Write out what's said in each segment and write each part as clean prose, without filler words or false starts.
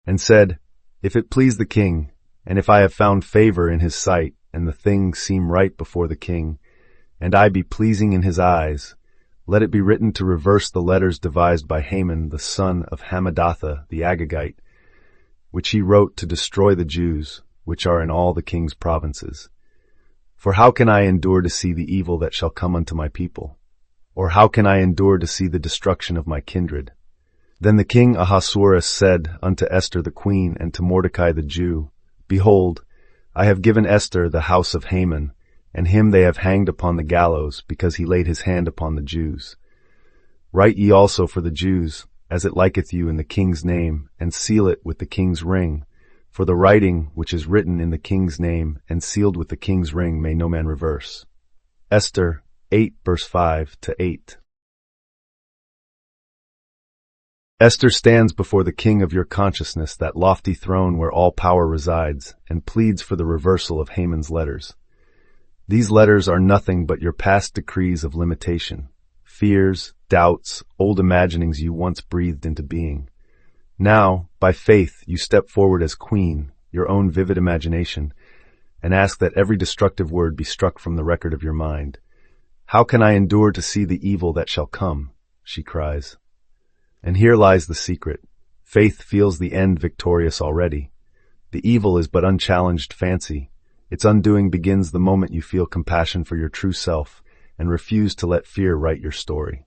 and said, If it please the king, and if I have found favor in his sight, and the thing seem right before the king, and I be pleasing in his eyes, let it be written to reverse the letters devised by Haman the son of Hammedatha the Agagite, which he wrote to destroy the Jews, which are in all the king's provinces. For how can I endure to see the evil that shall come unto my people? Or how can I endure to see the destruction of my kindred? Then the king Ahasuerus said unto Esther the queen and to Mordecai the Jew, Behold, I have given Esther the house of Haman, and him they have hanged upon the gallows, because he laid his hand upon the Jews. Write ye also for the Jews, as it liketh you in the king's name, and seal it with the king's ring. For the writing which is written in the king's name, and sealed with the king's ring, may no man reverse. Esther 8 verse 5-8. Esther stands before the king of your consciousness, that lofty throne where all power resides, and pleads for the reversal of Haman's letters. These letters are nothing but your past decrees of limitation, fears, doubts, old imaginings you once breathed into being. Now, by faith, you step forward as queen, your own vivid imagination, and ask that every destructive word be struck from the record of your mind. How can I endure to see the evil that shall come? She cries. And here lies the secret. Faith feels the end victorious already. The evil is but unchallenged fancy. Its undoing begins the moment you feel compassion for your true self and refuse to let fear write your story.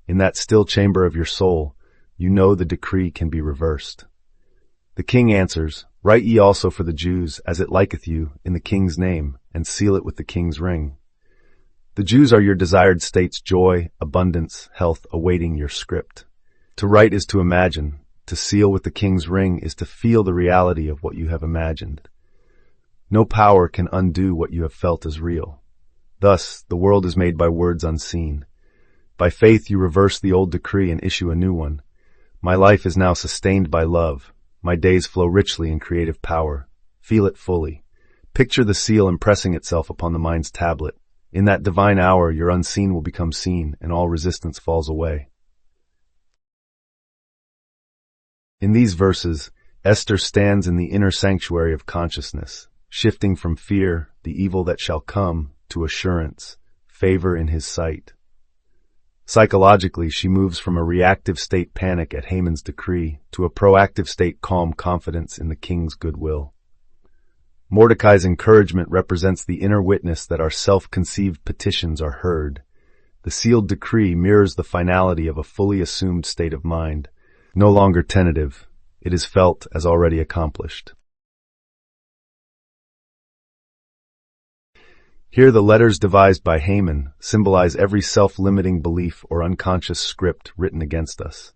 In that still chamber of your soul, you know the decree can be reversed. The king answers, Write ye also for the Jews, as it liketh you, in the king's name, and seal it with the king's ring. The Jews are your desired state's joy, abundance, health, awaiting your script. To write is to imagine. To seal with the king's ring is to feel the reality of what you have imagined. No power can undo what you have felt as real. Thus, the world is made by words unseen. By faith you reverse the old decree and issue a new one. My life is now sustained by love. My days flow richly in creative power. Feel it fully. Picture the seal impressing itself upon the mind's tablet. In that divine hour, your unseen will become seen, and all resistance falls away. In these verses, Esther stands in the inner sanctuary of consciousness, shifting from fear, the evil that shall come, to assurance, favor in his sight. Psychologically, she moves from a reactive state panic at Haman's decree to a proactive state calm confidence in the king's goodwill. Mordecai's encouragement represents the inner witness that our self-conceived petitions are heard. The sealed decree mirrors the finality of a fully assumed state of mind. No longer tentative, it is felt as already accomplished. Here the letters devised by Haman symbolize every self-limiting belief or unconscious script written against us.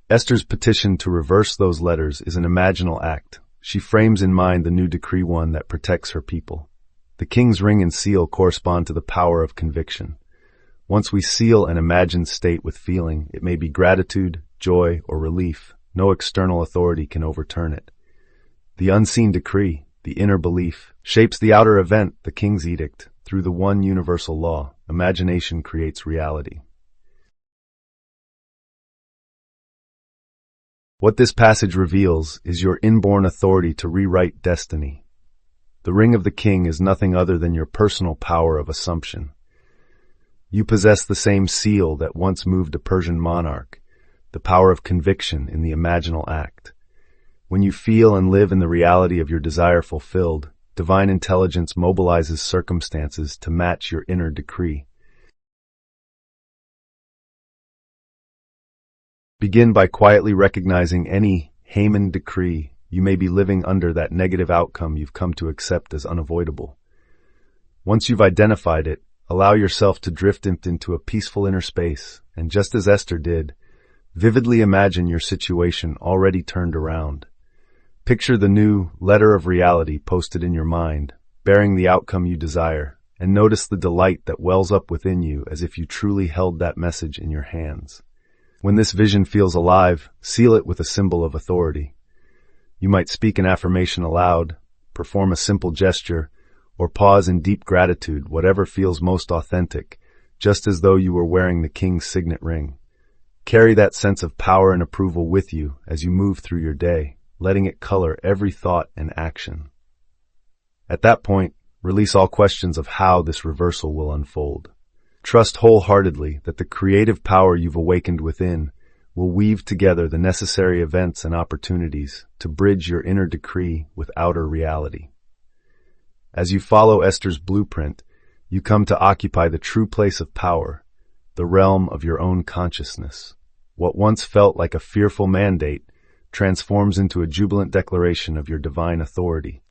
Esther's petition to reverse those letters is an imaginal act. She frames in mind the new decree, one that protects her people. The king's ring and seal correspond to the power of conviction. Once we seal an imagined state with feeling, it may be gratitude, joy, or relief. No external authority can overturn it. The unseen decree, the inner belief, shapes the outer event, the king's edict. Through the one universal law, imagination creates reality. What this passage reveals is your inborn authority to rewrite destiny. The ring of the king is nothing other than your personal power of assumption. You possess the same seal that once moved a Persian monarch, the power of conviction in the imaginal act. When you feel and live in the reality of your desire fulfilled, divine intelligence mobilizes circumstances to match your inner decree. Begin by quietly recognizing any Haman decree you may be living under, that negative outcome you've come to accept as unavoidable. Once you've identified it, allow yourself to drift into a peaceful inner space, and just as Esther did, vividly imagine your situation already turned around. Picture the new letter of reality posted in your mind, bearing the outcome you desire, and notice the delight that wells up within you as if you truly held that message in your hands. When this vision feels alive, seal it with a symbol of authority. You might speak an affirmation aloud, perform a simple gesture, or pause in deep gratitude, whatever feels most authentic, just as though you were wearing the king's signet ring. Carry that sense of power and approval with you as you move through your day, letting it color every thought and action. At that point, release all questions of how this reversal will unfold. Trust wholeheartedly that the creative power you've awakened within will weave together the necessary events and opportunities to bridge your inner decree with outer reality. As you follow Esther's blueprint, you come to occupy the true place of power, the realm of your own consciousness. What once felt like a fearful mandate transforms into a jubilant declaration of your divine authority.